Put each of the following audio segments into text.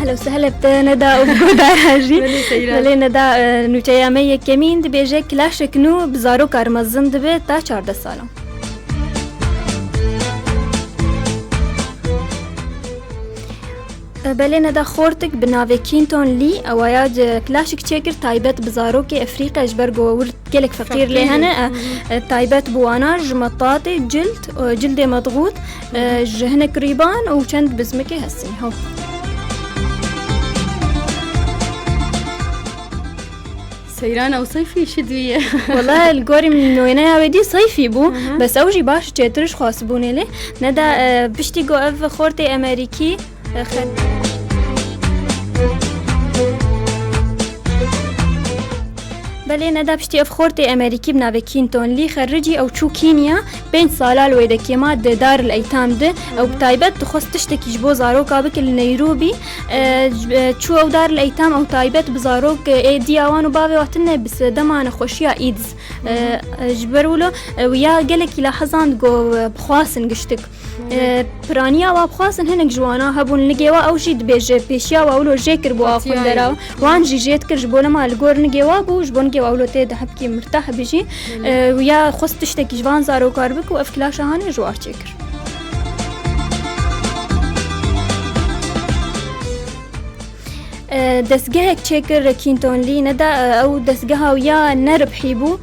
أهلا وسهلا بندى وبجودة هاجي بلي ندى نوتيا مية كمين دبيجي كلاشك نو بزارو كارمزن دبي تا 14 سالة بلي ندى خورتك بناوي كينتون لي أوايا كلاشك تشيكر تايبت بزاروكي أفريقيا جبرجو ورد كلك فقير لهنا تايبت بواناج مطاطي جلد مضغوط جهنة قريبان وشند بزمكي هسي هو سيران أو صيفي شدوية والله الجوري من وينها ودي صيفي بو بس أوجي باش تشترش خاصبوني لي ندى بشتي جو أف خورتي أمريكي بله ندى بشتي أفخورتي أمريكي بناوي كينتون لي خرجي أو شو كينيا بين صالة الويدة كيما دار الأيتام ده أو بتايبت تخص تشتكي جبو زاروك أبك النيروبي شو أو دار الأيتام أو تايبت بزاروك دي أوان وبابي وقتنا بس دمان خوشيا إيدز جبرولو ويا قالك إلى حزان جو بخواسن قشتك برانيا وابخواسن هنك جوانا هبون نجوا أو جيد بيج بيشيا وأولو جيكر بو أخون درا وان جيت كر جبونا ما الجور نجوا بو جبون جوا أولو تيدا حبكي مرتاح بيجي ويا خص تشتكي جوان زارو كاربك وأفكلاش هاني جوار جيكر دسجهك تشيكر كينتون لي ندى أو دسجها ويا نرب حيبو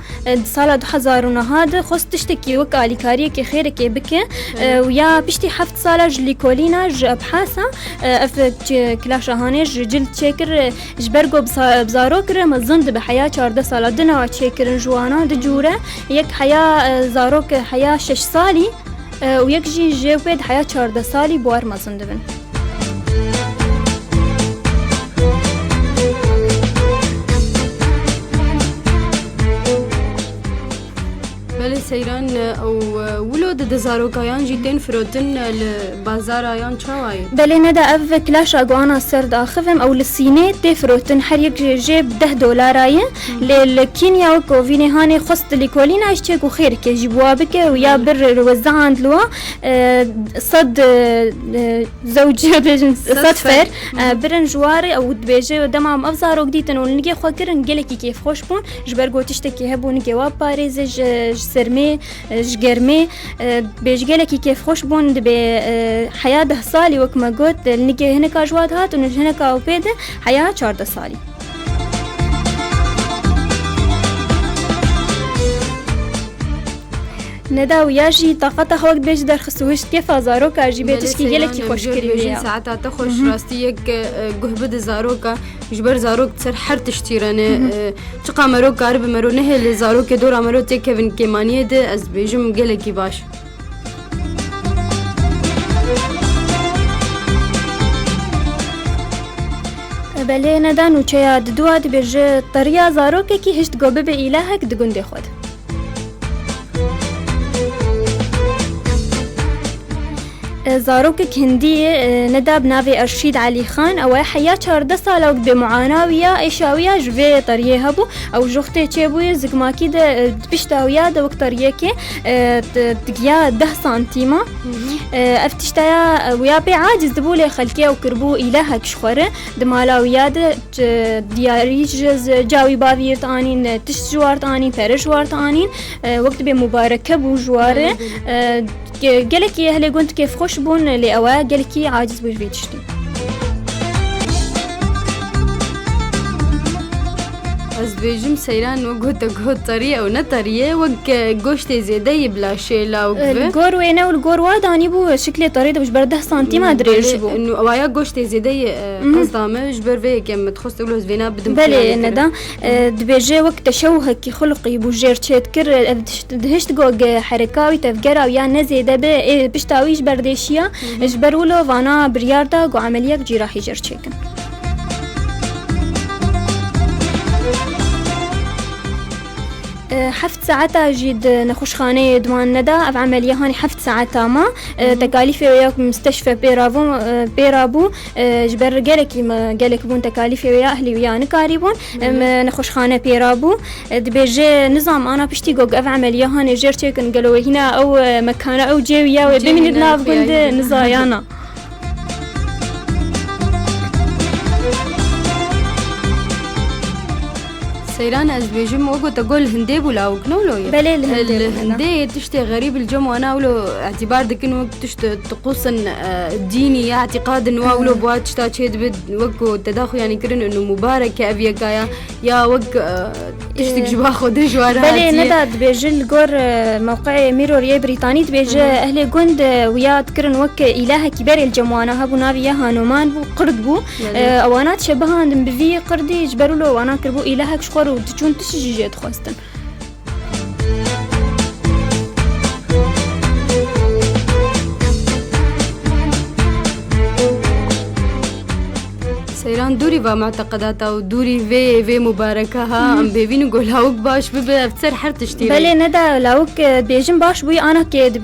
صالة 2000 هذا خص تشتكي وكالي كاريك خيرك بك ويا بشتي حفت صالة جليكولينا أبحاثا أف كلاش هانيج جلد تشيكر جبرجو بزاروكر مزند بحياة 14 سالة دنا تشيكر جوانا دجورة يك حياة زاروك حياة 6 سالي ويك جي جوبد حياة 14 سالي بوار مزند بن سيران أو ولود دزاروكايان جيتين فروتن البازارايان شواي بلي ندى أف كلاش أقوانا السرد أخفهم أو للصينية تفروتن حريك جيب $10 للكينيا وكوفيني هاني خصت لكولينا عشتك وخيرك يجيبوا بك ويا بر وزع عند لوا صد زوج صد فر برن جواري أو بيجي دمام أفزارو جديتن ونجي خاكرن جلكي كيف خوشبون جبرجو تشتكي هبون جواب باريس سرمي جرمي بيجيلك كيف خوش بون بحياة 10 سالي وكما قلت نجي هناك أجواد هات ونجي هناك أو بيده حياة 14 سالي ندى وياجي طاقتها وقت بيج در خسوش كيف زاروكا جي بيتشكي جلكي خوش كريم ساعتها تخوش راستيك جهبد زاروكا جبر زاروك تصير حر تشتيرانه تقا مرو كارب مرو نهل زاروك دور مرو تكفن كيمانيه ده از بيجم جلكي باش بله ندى نوچيا ددواد بيج طريا زاروكا كي هشت جوبه بإلهك دقون دي خود زاروكك هندية ندى بنافي أرشيد علي خان أو حياة 14 سالة وقت بمعاناوية إيشاوية جوي طريه هبو أو جوختي تشيبوي زكماكي ده بشتاوية ده وقت طريكي تقيا 10 سنتيمة أفتشتايا ويا بي عاجز دبولي خلكي وكربو إلهك شخورة دمالاوية ده دياريج جاوي بافير تانين تش جوار تانين فرش جوار تانين وقت بمباركة بو جواره قالكي هلي قلت كيف خوش بون لأوا قالكي عاجز بوجبي تشتي از بيجم سيران وقت طريقة ونطريقة وق قوشتي زيادة يبلا شيلا وقفة القور وينه والقور واداني بو شكلي طريقة بجبر 10 سنتيم أدري بو إنه وايا قوشتي زيادة قصدامه بجبر فيه كم تخص تقوله فينا بدم بلي ندى دبيجي وقت تشوهك كي خلقي بوجير تشتكر دهشت جوج حركاوي تفجر ويا نزيدة بشتاويش برديشيا جبرولو وانا برياردا جو عملية جراحي جرشيكن حفت ساعتها جيد نخش خانة دوان ندى أف عملية هاني حفت ساعتها ما تكاليفي وياك مستشفى بيرابو جبر قالك بون تكاليفي ويا أهلي ويا نكاريبون نخش خانة بيرابو دبيجي نظام أنا بشتي قوق أف عملية هاني جيرتشيكن قالوا هنا أو مكانة أو جي ويا بمن ناف قند نزايانا سيران از بيجم وقت اقول هندي ولا وكنولو بلي الهندي تشتي غريب الجم وانا ولو اعتبار دك انه تشت طقوسا ديني يا اعتقاد انه ولو بوات تشتا تشد بد وقو تداخل يعني كرن انه مبارك ابي كايا يا وق تشتك جباخو دجوارا بلي نداد بيجل غور موقع ميروريه بريطاني بيجي اهل جند ويا تكرن وك اله كبير الجموانا هبو نابي هانومان بو قرد بو اوانات شبهان بفي قردي جبروا له وانا كربو الهك شخور وتجون تشجيجي تخواستن سيران دوري با معتقداتها ودوري في مباركها ام بيبين نقول هاوك باش بتصير حرتشتي بلي ندا لاوك بيجن باش بوي انا كيد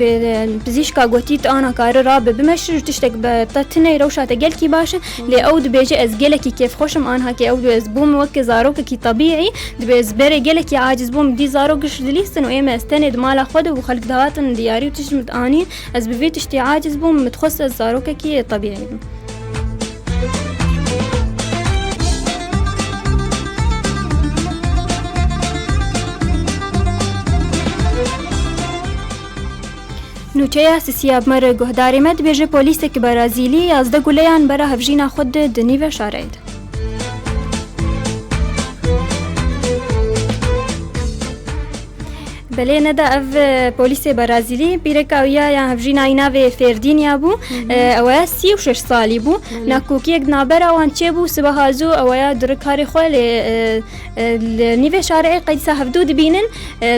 بزيشكا قوتيت انا كار راب بمشر تشتك بتتني روشات قالكي باش لي اود بيجي ازقلكي كيف خوشم انا هكي اود ازبوم وك زاروك كي طبيعي دبزبري قالكي عاجز بوم دي زاروكش دليستن وايما استند مال خد وخلق دهاتن دياري وتشمت اني از بفي تشتي عاجز بوم متخصص زاروك كي طبيعي نوچه سیاب مر گهداری مد بیجه پلیس که برازیلی از ده گلیان برا هفجینا خود دنیو شارید. بله ندا اف پلیس برازیلی بیرکاویا یا هفجینا اینا و فردینیا بو اویا 36 سالی بو نکوکی یک نابر آوان چه بو سبهازو اویا درکاری خوال نیو شارعی قیدسا هفدو دبینن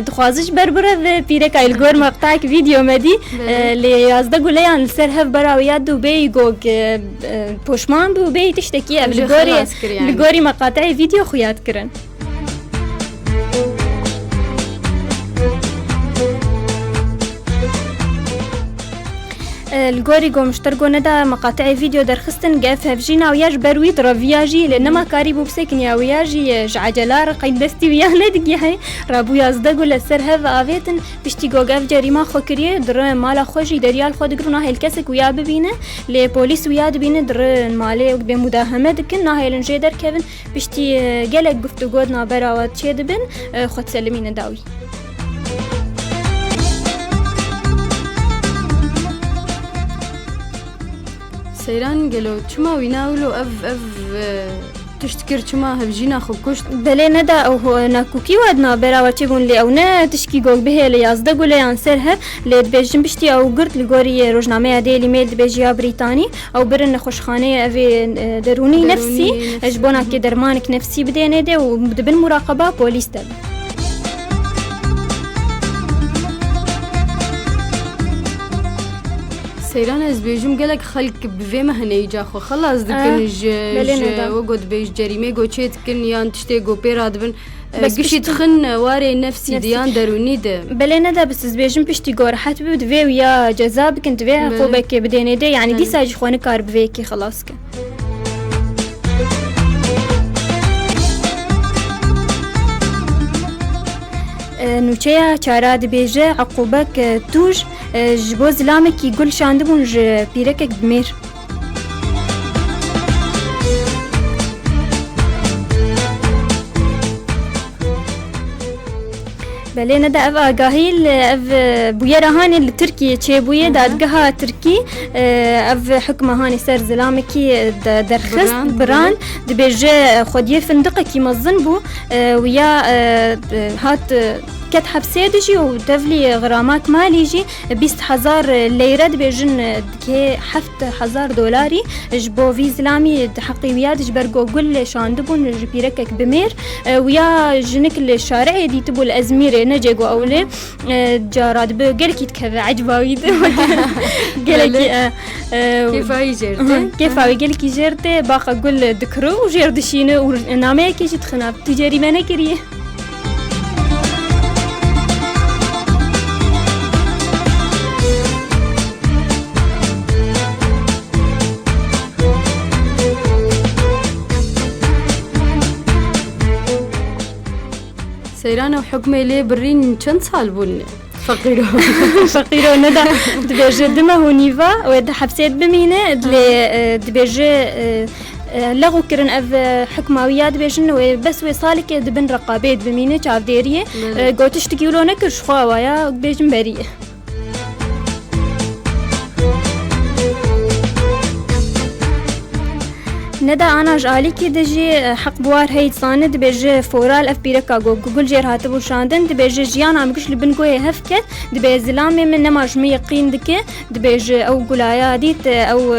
دخوازش بربره و بیرکای الگور مقطعک ویدیو مدی لیازده گلیان سر هف براویا دو بی گوگ پوشمان بو بی تشتکی الگوری مقاطع ویدیو خویاد کرن. الجوري مشتركو ندا مقاطع فيديو درخستن قاف هفجينا وياج برويت رافياجي لانما كاري بوبسكن يا وياجي جعجلار قيد دستي ويانا دقيحي رابو يازدقو لسر هذا افيتن بشتي قاف جريمه خكريه در مال خوجي دريال خود قرنا هي الكسك ويا ببينه لبوليس ويا دبينه در مالي بمداهمه دكنا هي الجدر كيفن بشتي قالك قفتو قودنا براوات شيدبن خد سلمين داوي سيران قالوا شما ويناولو اف تشتكر شما هبجينا خو كشت بلي ندا او ناكوكي ودنا براوة تشيبون لي او نا تشكي قوك به لي يازدقو لي ينسرها لي بيجن بشتي او قرت لقوري روجنامه ديلي ميل بيجيا بريطاني او برن خوشخانه افي دروني نفسي اجبونا كي درمانك نفسي بدينه دي ودبن مراقبه بوليس دب سيران از بيجم قالك خلق بفي مهني جاخو خلاص دكنج وقد بيج جريمه قوتشيت كن يان تشتيغو بيرادبن قشي تخن واري نفسي ديان دروني ده بلي ندا بس بيجم بشتي غور حت بود في ويا جزاب كنت في عقوبك بدينه دي يعني دي ساج خوانه كار بفيكي خلاص كن نوچه چارا دبیجه عقوبک توش جبو زلامه کی گل شاندبون ج پیرکک بمیر بله ندا اف آگاهی اف بویا رهانی لترکیه چه بویا دادگاه ترکی اف حکمه هانی سر زلامه کی درخست بران دبیجه خودیه فندقه کی مزن بو ویا هات كت حبسه دجي ودفلي غرامات ماليجي 20,000 ليرة بيجن كي 7,000 دولاري جبو في زلامي حقي ويا دجبرقو قل شاندبون جبيركك بمير ويا جنك الشارع دي تبو الأزميرة نجيقو أولي جاراد بقلكي تكذا عجباويد قلكي كيفاي جيرتي كيفاي قلكي جيرتي باقا قل دكرو وجيردشينو ونامي كيش تخناب تجاري ما نكريه سيران وحكمي لي برين كم سال بون فقيرو ندا دبيجه دمه ونيفا ود حبسيت بمينه دبيجه لغو كرن اف حكماويات بيجن بس وصالك دبن رقابات بمينه چاوديريه گوتش تكيلو نكش خوايا بيجن بريه ندا انا جالي كي دجي حق بوار هي صاند بيجي فورال اف بيركا جوجل جير هاتبو شاندن دبيجي جيان عم كش لبنكوي هفكت دبي زلامي من نماج مي يقين دك دبيجي او قلايا ديت او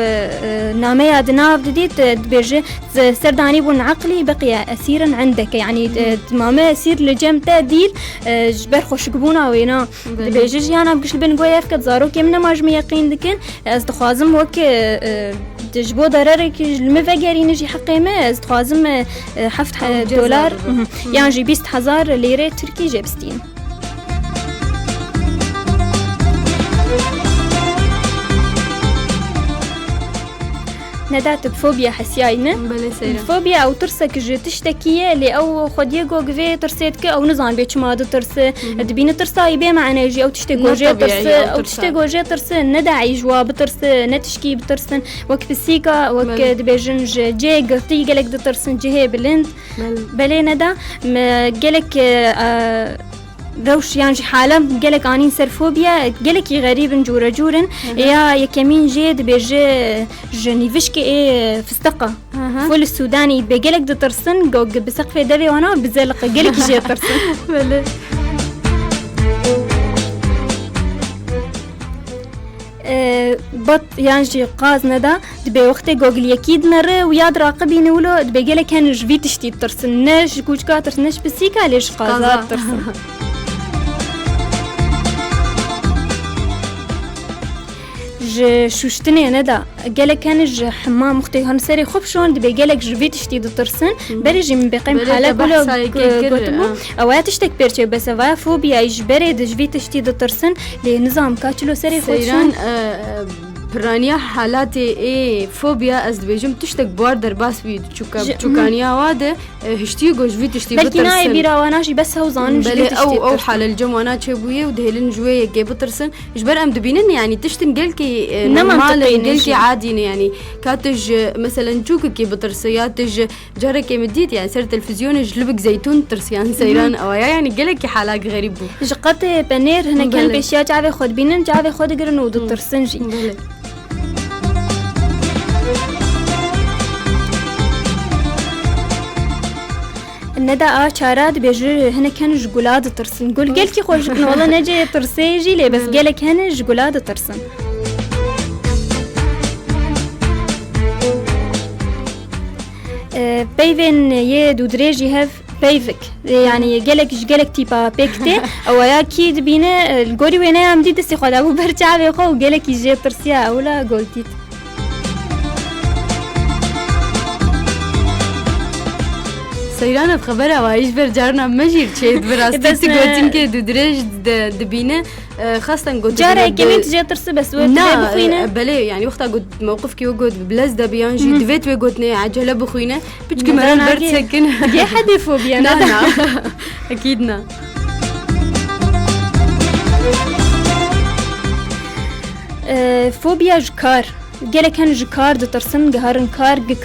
ناميا دناف ديت دبيجي سرداني بون عقلي بقي اسيرا عندك يعني تماما اسير لجمتا ديل جبر خوش قبونا وينا دبيجي جيان عم كش لبنكوي هفكت زارو كي من نماج مي يقين دك از تخازم وك تجبو ضررك المفاجرين يجي حقيمة استخازم $7 يعني جي 20,000 ليرة تركي جبستين ندات بفوبيا حسياينة فوبيا او ترسك جي تشتكيه اللي او خديه جوجفي ترسيتك او نزان بيتش ماد ترس دبين ترساي بي معناه يجي او تشتكي جي ترس او تشتكي جي ترس ندعي جواب ترس نتشكي بترسن وك بسيكا وك دبيجن جي قلتي قالك ترسن جي بلند بلي ندا قالك روش يعني حالة قالك اني سرفوبيا قالك غريب جورا يا يكمين جيد بيجي جنيفشكي ايه فستقة فول السوداني بقالك دو ترسن قوق بسقف دبي وانا بزلق قالك جي ترسن بط يعني قاز ندا دبي وقتي جوجل يكيد نر وياد راقبي نولو دبي قالك كان جفي تشتي ترسن نش كوشكا ترسنش بسيكا ليش قازات ترسن شوشتني ندا قالك كان حمام اختي هنسري خب شلون دبي قالك جفيت شتي ترسن بريجي من بقيم حاله كله اوات تشتك بيرتي بس فا فوبيا يجبري جفيت شتي ترسن لنظام كاتلو سري خشون برانيا حالاتي ايه فوبيا از بيجم تشتك بوار درباس بي تشوكانيا واده هشتي جوج في تشتي بترسن بلكي ناي بيراواناش بس هو زان بلي او حال الجموانا تشبويه ودهلن جويه جي بترسن اجبر ام دبينن يعني تشتن قالكي نورمال قالكي عادي يعني كاتج مثلا تشوككي بترسياتج جركي مديت يعني سر تلفزيون جلبك زيتون ترسيان سيران او يعني قالكي حالات غريب جقت بنير هنا كان بيشيا جابي خد بينن جابي خد قرنو دو ترسنجي ندا شارات بيجي هنا كان جولاد ترسن نقول قالكي خوش والله نجي ترسيجي لي بس قالك هنا جولاد ترسن بيفن يد ودريجي هاف بيفك يعني قالك تيبا بيكتي او اكيد بينا الجوري وينا عم دي دسي خد ابو برجع بيخو قالك يجي ترسيا اولا قلتي سيرانا بخبرها وايش برجعنا مجير شيء براستي قلتين كده درج دبينه خاصة قلت جارة كمين تجي ترسي بس نا بلي يعني وقتها قلت موقف كيو قلت بلاز دبيان جي دفيت وقلتني عجلة بخوينة بتشكي مران برد سكن يا حد فوبيا نا أكيد نا فوبيا جكار قالك هن جكار دو ترسن قهرن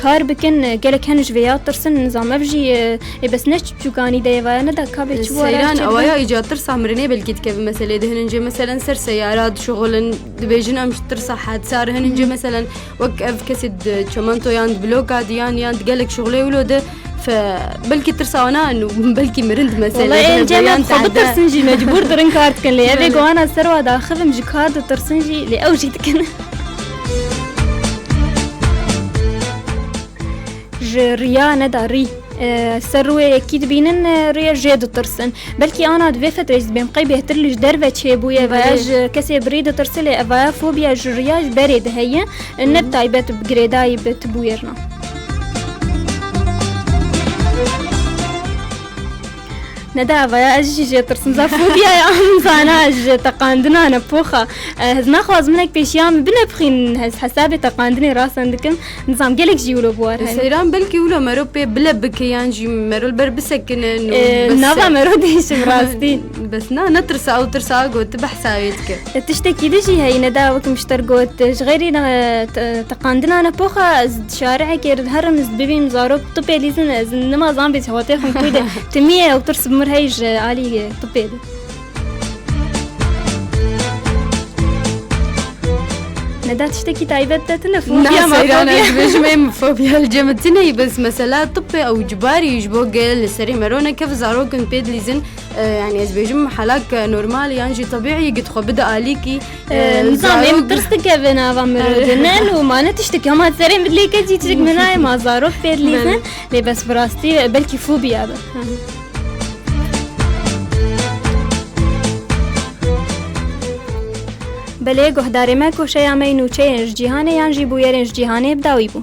كار بكن قالك هن جويات ترسن نظام افجي بس نش بشوكاني دايفا ندا كابي شوارا سيران اوايا ايجاد ترسا مرني بالكيد كيف مثلا دهن نجي مثلا سر سيارات شغل دبيجن امش ترسا حادثار هن نجي مثلا وقف كسد شمانتو ياند بلوكا ديان ياند قالك شغلي ولوده فبلكي ترساونا انه بلكي مرند مثلا والله الجامعة خبط ترسنجي مجبور درن كارت كان لي ابي قوانا سروا دا خدم جكار دو ترسنجي لاوجي تكن ريا نداري سروي اكيد بينن ريا جيد ترسن بلكي انا دفي فتره بين قي بهتر لي درفه تشيبويا فاج كسي بريد ترسل افا فوبيا جرياج بريد هي النت تايبت بجريداي بتبويرنا ندا ويا أجي ترسم زفوبيا يا أمزانا أجي تقاندنا أنا بوخا هزنا خواز منك بيشيام بنبخين حسابي تقاندني راس عندكم نظام قالك جيولو بوار سيران بلكي ولا مرو بلا بكيان جي مرو البربسكن نافا مرو ديش براستي بس نترسا أو ترسا قوت بحسايتك تشتكي دجي هاي ندا وك مشترقوت غيري تقاندنا أنا بوخا شارع كير هرم بيبي مزارو طبي ليزن نما زامبي هواتيخم كويدة تمية أو ترسب مرهيج علي طبي ندا تشتكي تايبت تلفوبيا ما فوبيا بجمع فوبيا الجمتني بس مثلا طبي أو جباري يجبو قال لسري مرونا كيف زارو كن بيد ليزن يعني أزبيجم حلاك نورمال يعني طبيعي قد خو بدأ عليكي نظام يوم ترستك بنا فمرودنال وما نتشتكي هما تسرين بدلي كجي تشتك مناي ما زارو بيد ليزن لي بس براستي بلكي فوبيا بله گهداری ما کوشه یا مینو چه انج جهانی یانجی بویرنج جهانی بداوی بو